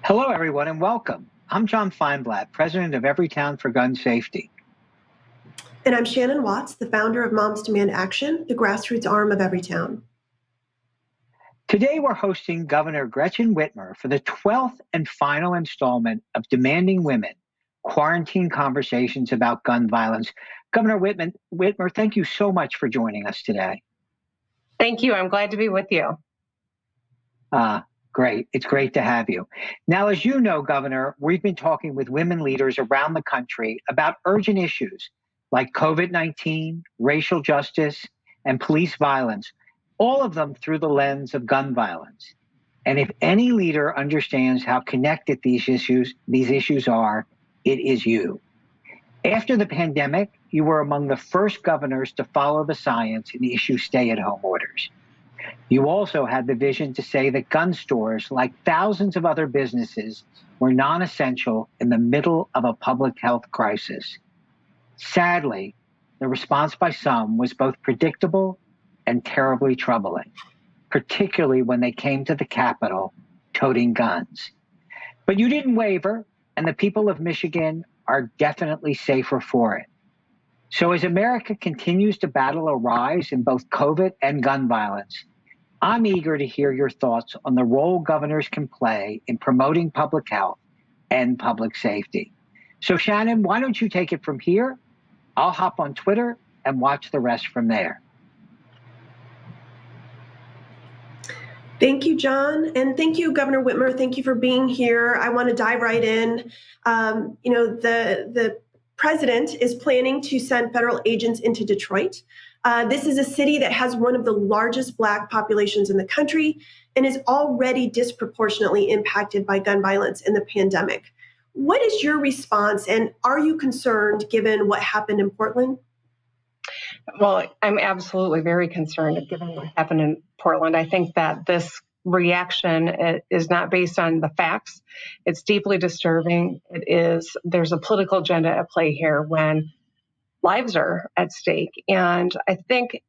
Hello, everyone, and welcome. I'm John Feinblatt, president of Everytown for Gun Safety. And I'm Shannon Watts, the founder of Moms Demand Action, the grassroots arm of Everytown. Today, we're hosting Governor Gretchen Whitmer for the 12th and final installment of Demanding Women, Quarantine Conversations about Gun Violence. Governor Whitmer, thank you so much for joining us today. Thank you. I'm glad to be with you. Great. It's great to have you. Now, as you know, Governor, we've been talking with women leaders around the country about urgent issues like COVID-19, racial justice, and police violence, all of them through the lens of gun violence. And if any leader understands how connected these issues are, it is you. After the pandemic, you were among the first governors to follow the science and issue stay-at-home orders. You also had the vision to say that gun stores, like thousands of other businesses, were non-essential in the middle of a public health crisis. Sadly, the response by some was both predictable and terribly troubling, particularly when they came to the Capitol toting guns. But you didn't waver, and the people of Michigan are definitely safer for it. So as America continues to battle a rise in both COVID and gun violence, I'm eager to hear your thoughts on the role governors can play in promoting public health and public safety. So Shannon, why don't you take it from here? I'll hop on Twitter and watch the rest from there. Thank you, John. And thank you, Governor Whitmer. Thank you for being here. I want to dive right in. The president is planning to send federal agents into Detroit. This is a city that has one of the largest Black populations in the country and is already disproportionately impacted by gun violence in the pandemic. What is your response, and are you concerned given what happened in Portland? Well, I'm absolutely very concerned given what happened in Portland. I think that this reaction is not based on the facts. It's deeply disturbing. There's a political agenda at play here when lives are at stake. And I think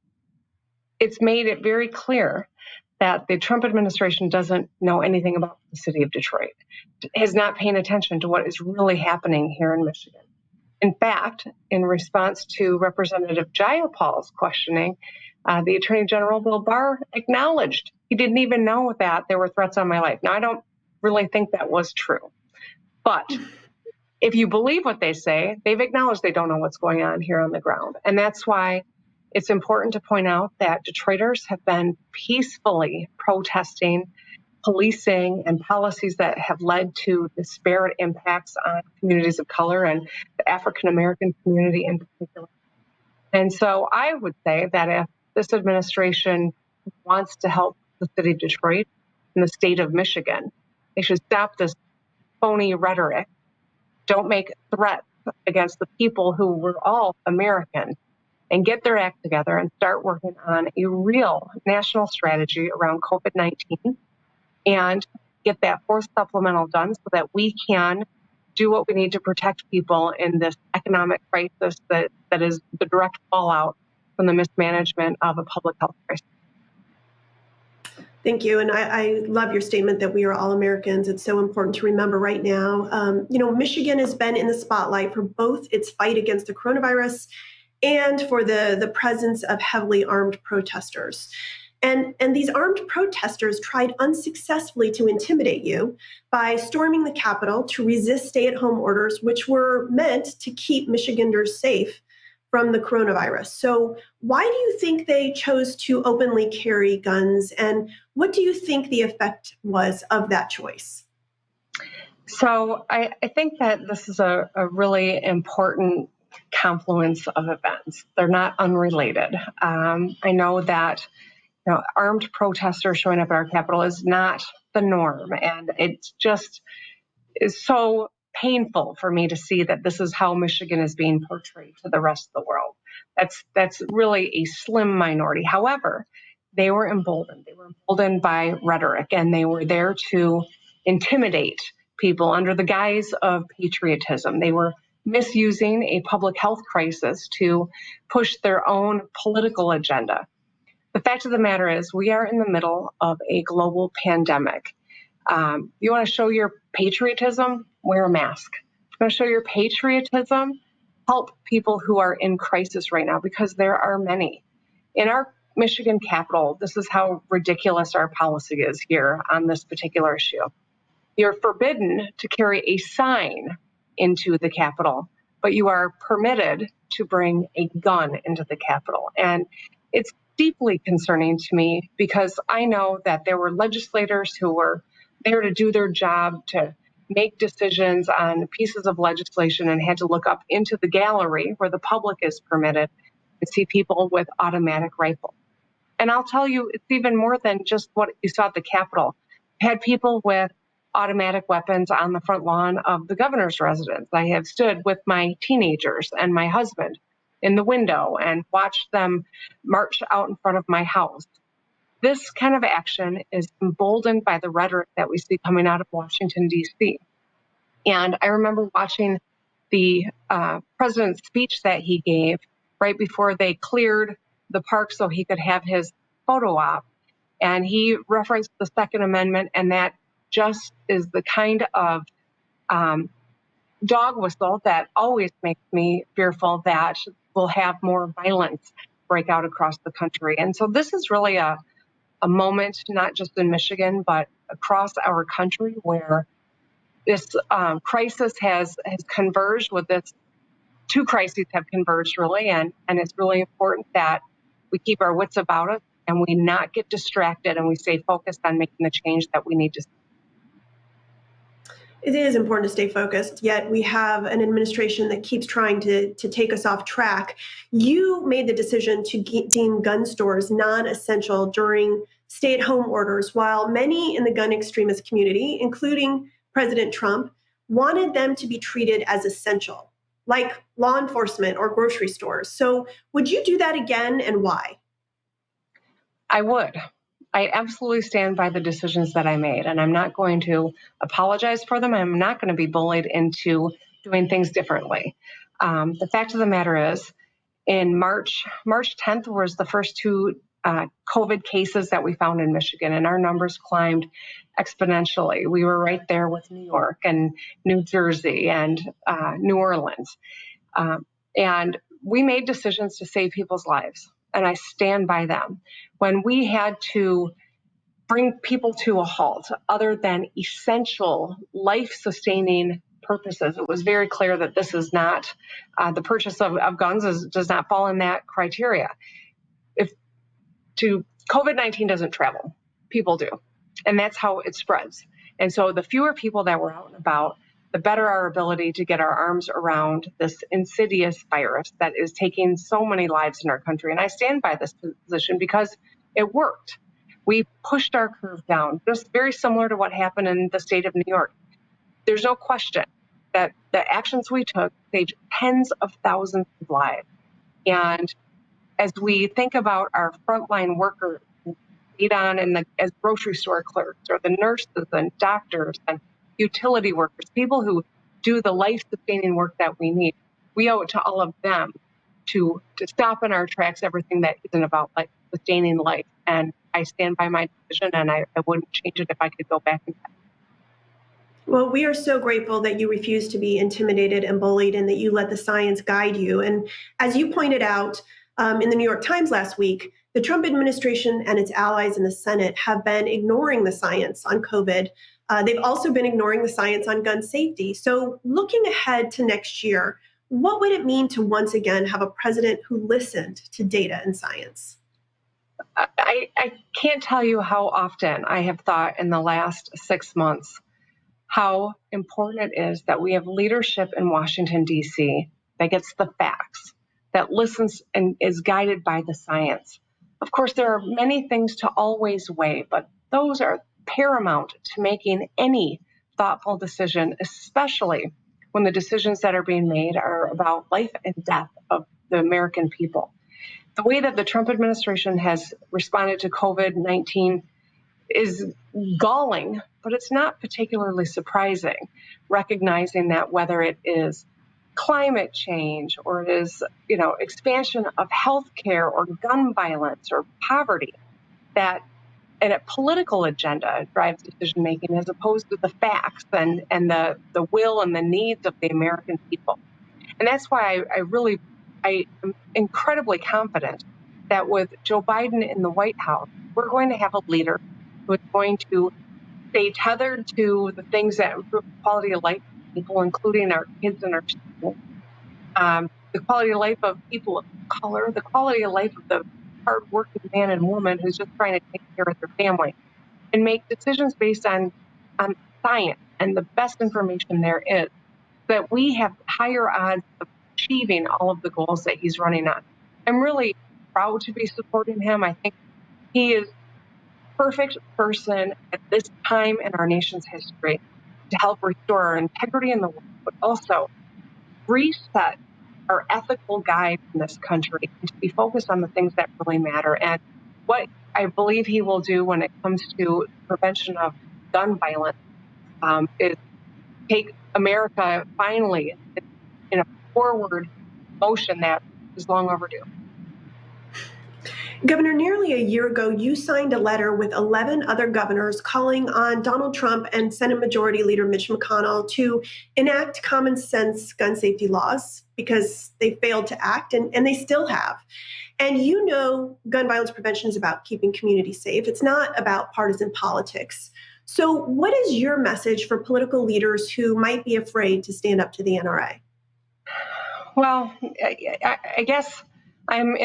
it's made it very clear that the Trump administration doesn't know anything about the city of Detroit, is not paying attention to what is really happening here in Michigan. In fact, in response to Representative Jayapal's questioning, the Attorney General, Bill Barr, acknowledged he didn't even know that there were threats on my life. Now, I don't really think that was true. But if you believe what they say, they've acknowledged they don't know what's going on here on the ground. And that's why it's important to point out that Detroiters have been peacefully protesting policing and policies that have led to disparate impacts on communities of color and the African-American community in particular. And so I would say that if this administration wants to help the city of Detroit and the state of Michigan, they should stop this phony rhetoric. Don't make threats against the people who were all American, and get their act together and start working on a real national strategy around COVID-19 and get that fourth supplemental done so that we can do what we need to protect people in this economic crisis that is the direct fallout from the mismanagement of a public health crisis. Thank you. And I love your statement that we are all Americans. It's so important to remember right now. Michigan has been in the spotlight for both its fight against the coronavirus and for the presence of heavily armed protesters. And these armed protesters tried unsuccessfully to intimidate you by storming the Capitol to resist stay-at-home orders, which were meant to keep Michiganders safe from the coronavirus. So why do you think they chose to openly carry guns? And what do you think the effect was of that choice? So I think that this is a really important confluence of events. They're not unrelated. I know that armed protesters showing up at our Capitol is not the norm. And it's just is so painful for me to see that this is how Michigan is being portrayed to the rest of the world. That's really a slim minority. However, they were emboldened. They were emboldened by rhetoric, and they were there to intimidate people under the guise of patriotism. They were misusing a public health crisis to push their own political agenda. The fact of the matter is we are in the middle of a global pandemic. You want to show your patriotism? Wear a mask. You want to show your patriotism? Help people who are in crisis right now, because there are many. In our Michigan Capitol, this is how ridiculous our policy is here on this particular issue. You're forbidden to carry a sign into the Capitol, but you are permitted to bring a gun into the Capitol. And it's deeply concerning to me, because I know that there were legislators who were there to do their job, to make decisions on pieces of legislation, and had to look up into the gallery where the public is permitted and see people with automatic rifles. And I'll tell you, it's even more than just what you saw at the Capitol. Had people with automatic weapons on the front lawn of the governor's residence. I have stood with my teenagers and my husband in the window and watched them march out in front of my house. This kind of action is emboldened by the rhetoric that we see coming out of Washington, D.C. And I remember watching the president's speech that he gave right before they cleared the park so he could have his photo op. And he referenced the Second Amendment, and that just is the kind of dog whistle that always makes me fearful that we'll have more violence break out across the country. And so this is really a moment, not just in Michigan, but across our country, where this crisis has converged with this. Two crises have converged, really, and it's really important that we keep our wits about us and we not get distracted, and we stay focused on making the change that we need to see. It is important to stay focused, yet we have an administration that keeps trying to take us off track. You made the decision to deem gun stores non-essential during stay-at-home orders, while many in the gun extremist community, including President Trump, wanted them to be treated as essential, like law enforcement or grocery stores. So would you do that again, and why? I would. I absolutely stand by the decisions that I made, and I'm not going to apologize for them. I'm not going to be bullied into doing things differently. The fact of the matter is, in March 10th was the first two COVID cases that we found in Michigan, and our numbers climbed exponentially. We were right there with New York and New Jersey and New Orleans. And we made decisions to save people's lives, and I stand by them. When we had to bring people to a halt, other than essential life-sustaining purposes, it was very clear that this is not, the purchase of guns does not fall in that criteria. COVID-19 doesn't travel, people do, and that's how it spreads. And so the fewer people that were out and about, the better our ability to get our arms around this insidious virus that is taking so many lives in our country. And I stand by this position because it worked. We pushed our curve down, just very similar to what happened in the state of New York. There's no question that the actions we took saved tens of thousands of lives. And as we think about our frontline workers, as grocery store clerks, or the nurses and doctors and utility workers, people who do the life-sustaining work that we need, we owe it to all of them to stop in our tracks everything that isn't about sustaining life. And I stand by my decision, and I wouldn't change it if I could go back in time. Well, we are so grateful that you refuse to be intimidated and bullied, and that you let the science guide you. And as you pointed out in the New York Times last week, the Trump administration and its allies in the Senate have been ignoring the science on COVID. They've also been ignoring the science on gun safety. So looking ahead to next year, what would it mean to once again have a president who listened to data and science? I can't tell you how often I have thought in the last 6 months how important it is that we have leadership in Washington, D.C. that gets the facts, that listens and is guided by the science. Of course, there are many things to always weigh, but those are paramount to making any thoughtful decision, especially when the decisions that are being made are about life and death of the American people. The way that the Trump administration has responded to COVID-19 is galling, but it's not particularly surprising, recognizing that whether it is climate change or it is, expansion of healthcare or gun violence or poverty, that a political agenda drives decision making as opposed to the facts and the will and the needs of the American people. And that's why I am incredibly confident that with Joe Biden in the White House, we're going to have a leader who is going to stay tethered to the things that improve the quality of life of people, including our kids and our students, the quality of life of people of color, the quality of life of the hardworking man and woman who's just trying to take care of their family, and make decisions based on science and the best information there is, that we have higher odds of achieving all of the goals that he's running on. I'm really proud to be supporting him. I think he is the perfect person at this time in our nation's history to help restore our integrity in the world, but also reset our ethical guide in this country and to be focused on the things that really matter. And what I believe he will do when it comes to prevention of gun violence is take America finally in a forward motion that is long overdue. Governor, nearly a year ago, you signed a letter with 11 other governors calling on Donald Trump and Senate Majority Leader Mitch McConnell to enact common sense gun safety laws because they failed to act, and they still have. And you know, gun violence prevention is about keeping communities safe. It's not about partisan politics. So what is your message for political leaders who might be afraid to stand up to the NRA? Well, I guess I'm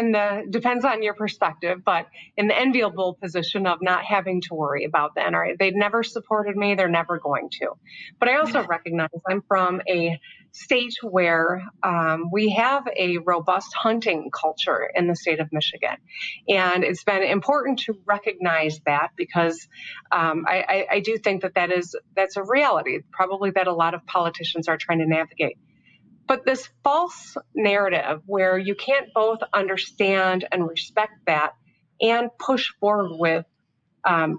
depends on your perspective, but in the enviable position of not having to worry about the NRA. They've never supported me. They're never going to. But I also recognize I'm from a state where we have a robust hunting culture in the state of Michigan. And it's been important to recognize that because I do think that's a reality, probably that a lot of politicians are trying to navigate. But this false narrative where you can't both understand and respect that and push forward with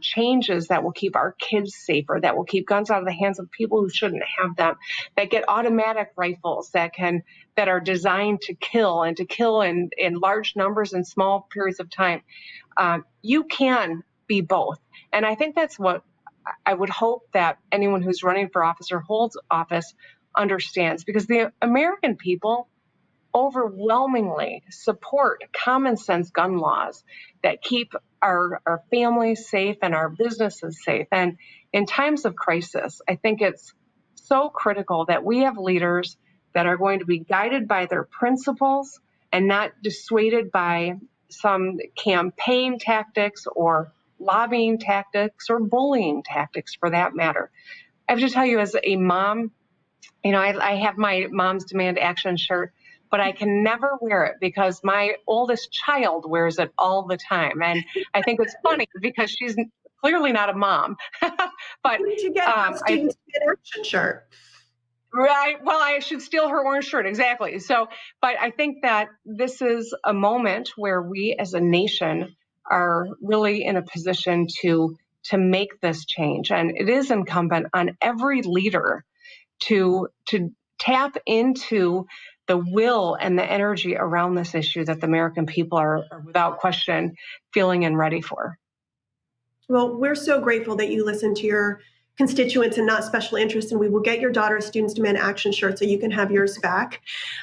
changes that will keep our kids safer, that will keep guns out of the hands of people who shouldn't have them, that get automatic rifles that are designed to kill and to kill in large numbers in small periods of time. You can be both. And I think that's what I would hope that anyone who's running for office or holds office understands, because the American people overwhelmingly support common sense gun laws that keep our families safe and our businesses safe. And in times of crisis, I think it's so critical that we have leaders that are going to be guided by their principles and not dissuaded by some campaign tactics or lobbying tactics or bullying tactics for that matter. I have to tell you, as a mom, I have my Mom's Demand Action shirt, but I can never wear it because my oldest child wears it all the time. And I think it's funny because she's clearly not a mom. But you need to get a Student Demand Action shirt. Right. Well, I should steal her orange shirt. Exactly. So, but I think that this is a moment where we as a nation are really in a position to make this change. And it is incumbent on every leader to tap into the will and the energy around this issue that the American people are without question feeling and ready for. Well, we're so grateful that you listen to your constituents and not special interests, and we will get your daughter's Students Demand Action shirt so you can have yours back.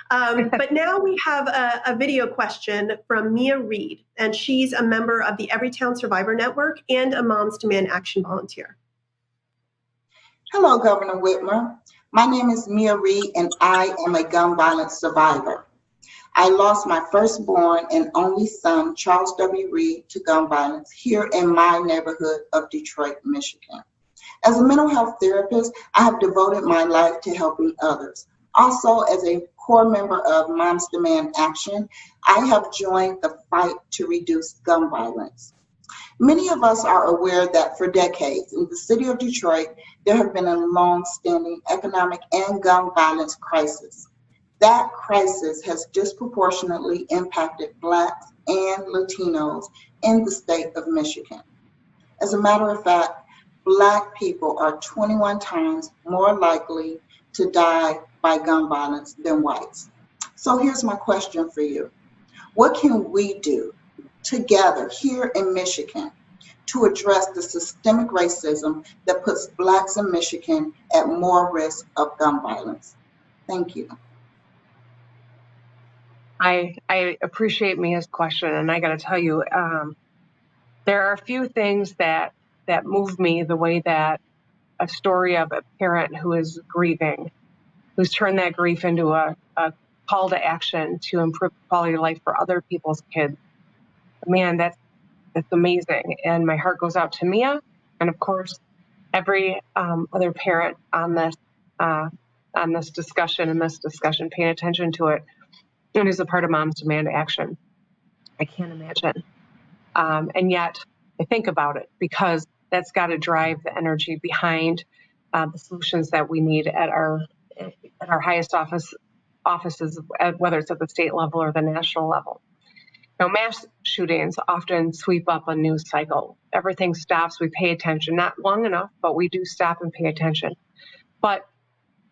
But now we have a video question from Mia Reed, and she's a member of the Everytown Survivor Network and a Moms Demand Action volunteer. Hello, Governor Whitmer. My name is Mia Reed, and I am a gun violence survivor. I lost my firstborn and only son, Charles W. Reed, to gun violence here in my neighborhood of Detroit, Michigan. As a mental health therapist, I have devoted my life to helping others. Also, as a core member of Moms Demand Action, I have joined the fight to reduce gun violence. Many of us are aware that for decades in the city of Detroit, there have been a long-standing economic and gun violence crisis. That crisis has disproportionately impacted Blacks and Latinos in the state of Michigan. As a matter of fact, Black people are 21 times more likely to die by gun violence than whites. So here's my question for you. What can we do together here in Michigan to address the systemic racism that puts Blacks in Michigan at more risk of gun violence? Thank you. I appreciate Mia's question, and I got to tell you, there are a few things that move me the way that a story of a parent who is grieving, who's turned that grief into a call to action to improve quality of life for other people's kids. Man, that's amazing, and my heart goes out to Mia, and of course, every other parent on this discussion, paying attention to it, and is a part of Moms Demand Action. I can't imagine. And yet I think about it because that's got to drive the energy behind the solutions that we need at our highest offices, whether it's at the state level or the national level. Now, mass shootings often sweep up a news cycle. Everything stops. We pay attention, not long enough, but we do stop and pay attention. But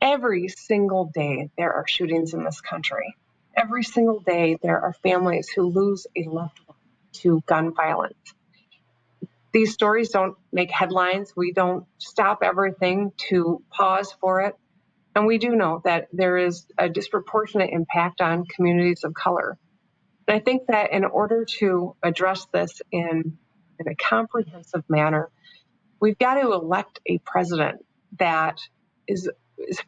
every single day there are shootings in this country. Every single day there are families who lose a loved one to gun violence. These stories don't make headlines. We don't stop everything to pause for it. And we do know that there is a disproportionate impact on communities of color. And I think that in order to address this in a comprehensive manner, we've got to elect a president that is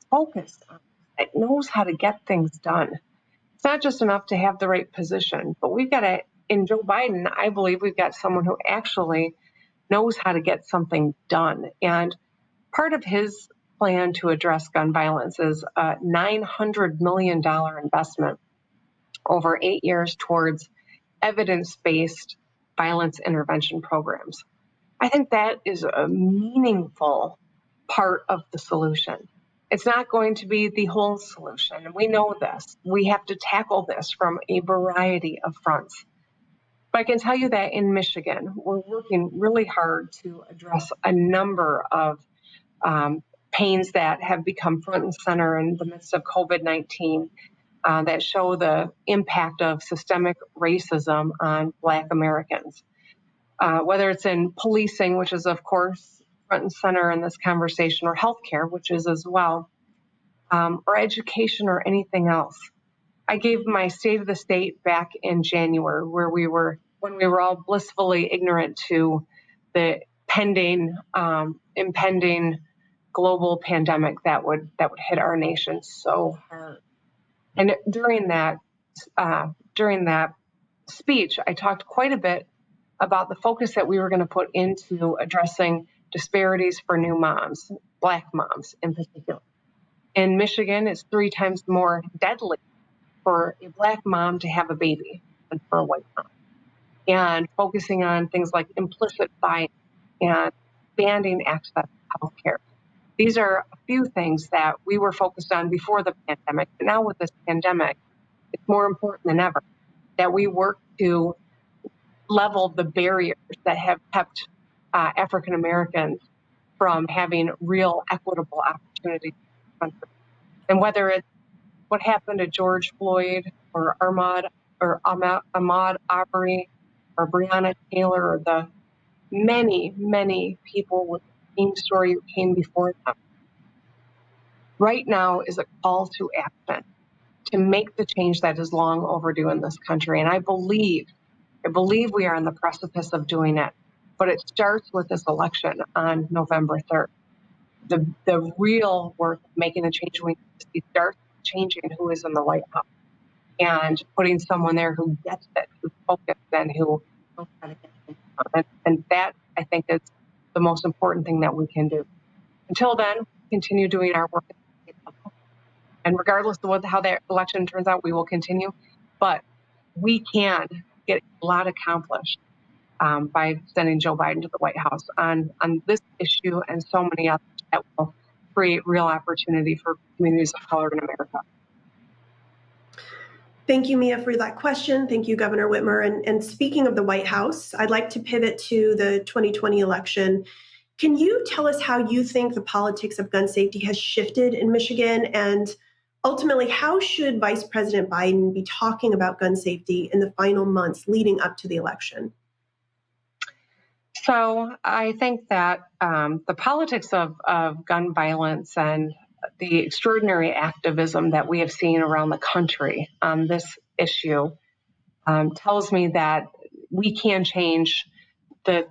focused on, that knows how to get things done. It's not just enough to have the right position, but we've got to, in Joe Biden, I believe we've got someone who actually knows how to get something done. And part of his plan to address gun violence is a $900 million investment over 8 years towards evidence-based violence intervention programs. I think that is a meaningful part of the solution. It's not going to be the whole solution, and we know this. We have to tackle this from a variety of fronts. But I can tell you that in Michigan, we're working really hard to address a number of pains that have become front and center in the midst of COVID-19 that show the impact of systemic racism on Black Americans. Whether it's in policing, which is, of course, front and center in this conversation, or healthcare, which is as well, or education or anything else. I gave my State of the State back in January, when we were all blissfully ignorant to the impending global pandemic that would hit our nation so hard. And during that speech, I talked quite a bit about the focus that we were going to put into addressing disparities for new moms, Black moms in particular. In Michigan, it's 3 times more deadly for a Black mom to have a baby than for a white mom. And focusing on things like implicit bias and expanding access to health care. These are a few things that we were focused on before the pandemic. But now with this pandemic, it's more important than ever that we work to level the barriers that have kept African Americans from having real equitable opportunities in the country. And whether it's what happened to George Floyd or Ahmaud Arbery or Breonna Taylor or the many, many people with the same story who came before them, right now is a call to action to make the change that is long overdue in this country. And I believe we are on the precipice of doing it, but it starts with this election on November 3rd. The real work of making the change we need to see starts changing who is in the White House and putting someone there who gets it, who's focused, and who knows how to get things done. And that, I think, is the most important thing that we can do. Until then, continue doing our work at the state level. And regardless of how that election turns out, we will continue. But we can get a lot accomplished by sending Joe Biden to the White House on this issue and so many others that will create real opportunity for communities of color in America. Thank you, Mia, for that question. Thank you, Governor Whitmer. And speaking of the White House, I'd like to pivot to the 2020 election. Can you tell us how you think the politics of gun safety has shifted in Michigan? And ultimately, how should Vice President Biden be talking about gun safety in the final months leading up to the election? So I think that the politics of gun violence and the extraordinary activism that we have seen around the country on this issue tells me that we can change the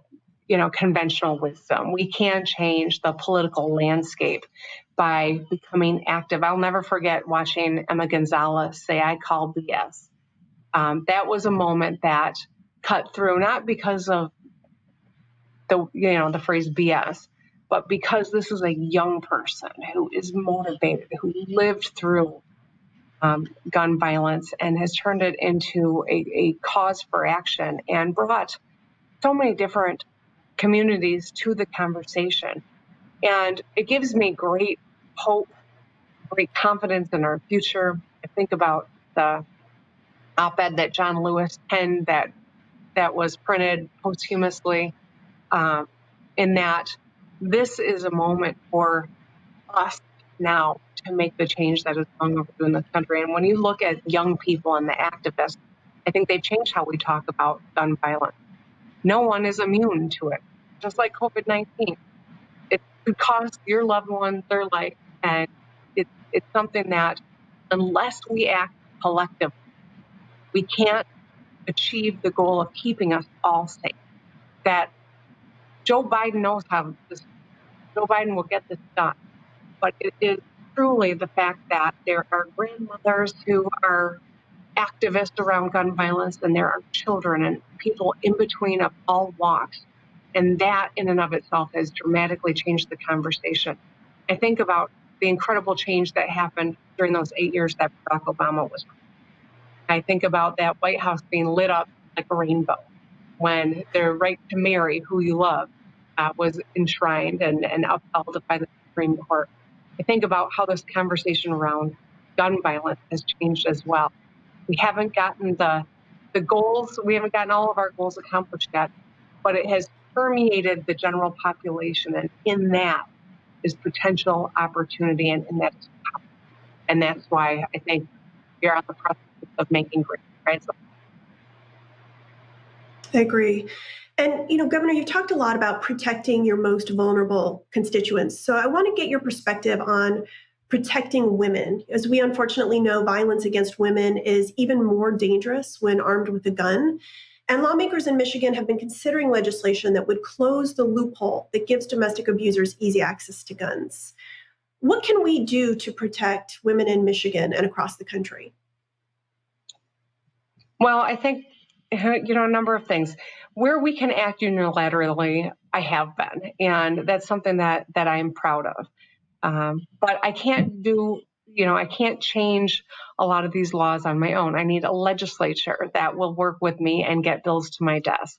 conventional wisdom. We can change the political landscape by becoming active. I'll never forget watching Emma Gonzalez say, "I call BS." That was a moment that cut through, not because of the phrase BS, but because this is a young person who is motivated, who lived through gun violence and has turned it into a cause for action and brought so many different communities to the conversation. And it gives me great hope, great confidence in our future. I think about the op-ed that John Lewis penned that was printed posthumously, in that this is a moment for us now to make the change that is long overdue in this country. And when you look at young people and the activists, I think they've changed how we talk about gun violence. No one is immune to it, just like COVID-19. It could cost your loved one their life, and it's something that unless we act collectively, we can't achieve the goal of keeping us all safe. That Joe Biden knows how Joe Biden will get this done, but it is truly the fact that there are grandmothers who are activists around gun violence, and there are children and people in between of all walks. And that in and of itself has dramatically changed the conversation. I think about the incredible change that happened during those 8 years that Barack Obama was. I think about that White House being lit up like a rainbow when the right to marry who you love was enshrined and upheld by the Supreme Court. I think about how this conversation around gun violence has changed as well. We haven't gotten the goals, we haven't gotten all of our goals accomplished yet, but it has permeated the general population, and in that is potential opportunity, and that's why I think we are on the precipice of making great strides. I agree. And, Governor, you've talked a lot about protecting your most vulnerable constituents. So I want to get your perspective on protecting women. As we unfortunately know, violence against women is even more dangerous when armed with a gun. And lawmakers in Michigan have been considering legislation that would close the loophole that gives domestic abusers easy access to guns. What can we do to protect women in Michigan and across the country? Well, I think, a number of things. Where we can act unilaterally, I have been, and that's something that I'm proud of. But I can't I can't change a lot of these laws on my own. I need a legislature that will work with me and get bills to my desk.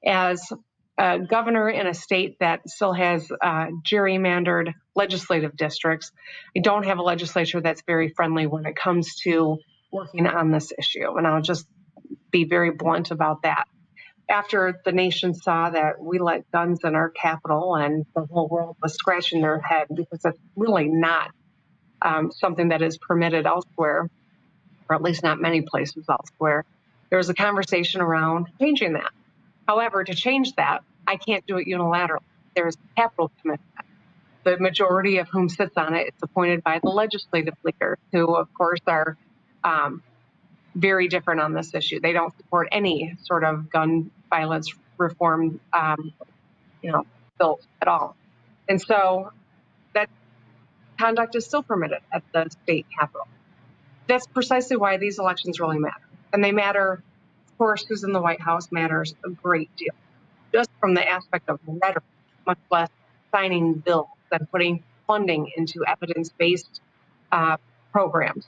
As a governor in a state that still has gerrymandered legislative districts, I don't have a legislature that's very friendly when it comes to working on this issue. And I'll just be very blunt about that. After the nation saw that we let guns in our capital and the whole world was scratching their head because it's really not something that is permitted elsewhere, or at least not many places elsewhere, there was a conversation around changing that. However, to change that, I can't do it unilaterally. There's a capital commitment. The majority of whom sits on it is appointed by the legislative leaders, who, of course, are very different on this issue. They don't support any sort of gun violence reform, bills at all. And so that conduct is still permitted at the state capitol. That's precisely why these elections really matter. And they matter, of course, who's in the White House matters a great deal, just from the aspect of rhetoric, much less signing bills and putting funding into evidence-based programs.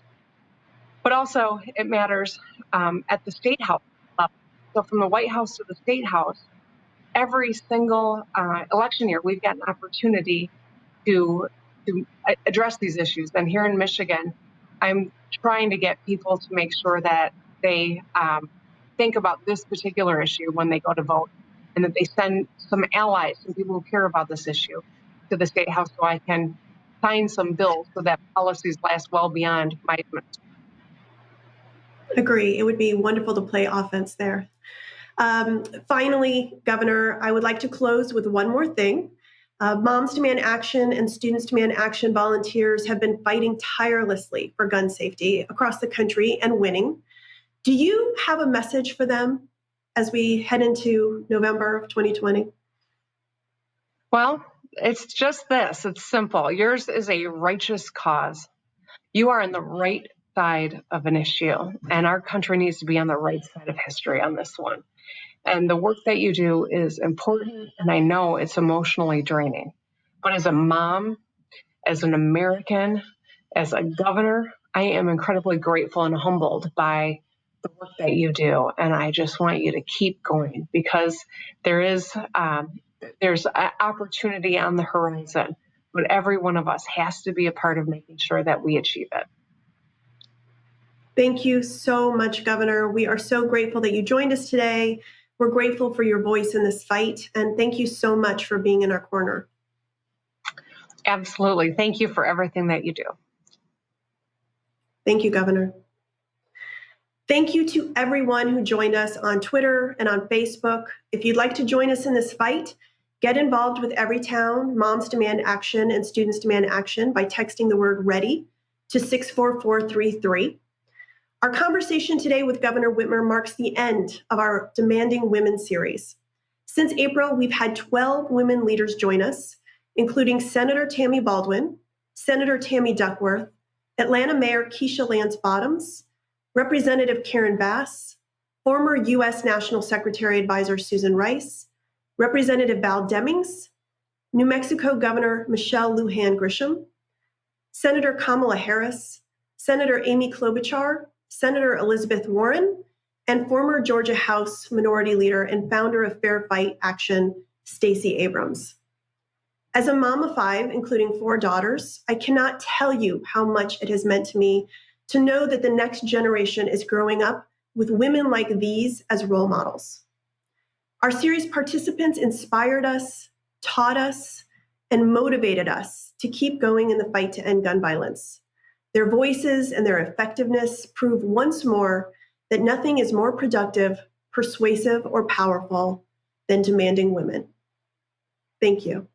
But also, it matters at the state house level. So from the White House to the state house, every single election year, we've got an opportunity to address these issues. And here in Michigan, I'm trying to get people to make sure that they think about this particular issue when they go to vote, and that they send some allies, some people who care about this issue, to the state house so I can sign some bills so that policies last well beyond my administration. Agree. It would be wonderful to play offense there. Finally, Governor, I would like to close with one more thing. Moms Demand Action and Students Demand Action volunteers have been fighting tirelessly for gun safety across the country and winning. Do you have a message for them as we head into November of 2020? Well, it's just this. It's simple. Yours is a righteous cause. You are on the right side of an issue, and our country needs to be on the right side of history on this one. And the work that you do is important, and I know it's emotionally draining. But as a mom, as an American, as a governor, I am incredibly grateful and humbled by the work that you do. And I just want you to keep going, because there's an opportunity on the horizon, but every one of us has to be a part of making sure that we achieve it. Thank you so much, Governor. We are so grateful that you joined us today. We're grateful for your voice in this fight, and thank you so much for being in our corner. Absolutely. Thank you for everything that you do. Thank you, Governor. Thank you to everyone who joined us on Twitter and on Facebook. If you'd like to join us in this fight, get involved with Everytown, Moms Demand Action, and Students Demand Action by texting the word READY to 64433. Our conversation today with Governor Whitmer marks the end of our Demanding Women series. Since April, we've had 12 women leaders join us, including Senator Tammy Baldwin, Senator Tammy Duckworth, Atlanta Mayor Keisha Lance Bottoms, Representative Karen Bass, former U.S. National Secretary Advisor Susan Rice, Representative Val Demings, New Mexico Governor Michelle Lujan Grisham, Senator Kamala Harris, Senator Amy Klobuchar, Senator Elizabeth Warren, and former Georgia House Minority Leader and founder of Fair Fight Action, Stacey Abrams. As a mom of 5, including 4 daughters, I cannot tell you how much it has meant to me to know that the next generation is growing up with women like these as role models. Our series participants inspired us, taught us, and motivated us to keep going in the fight to end gun violence. Their voices and their effectiveness prove once more that nothing is more productive, persuasive, or powerful than demanding women. Thank you.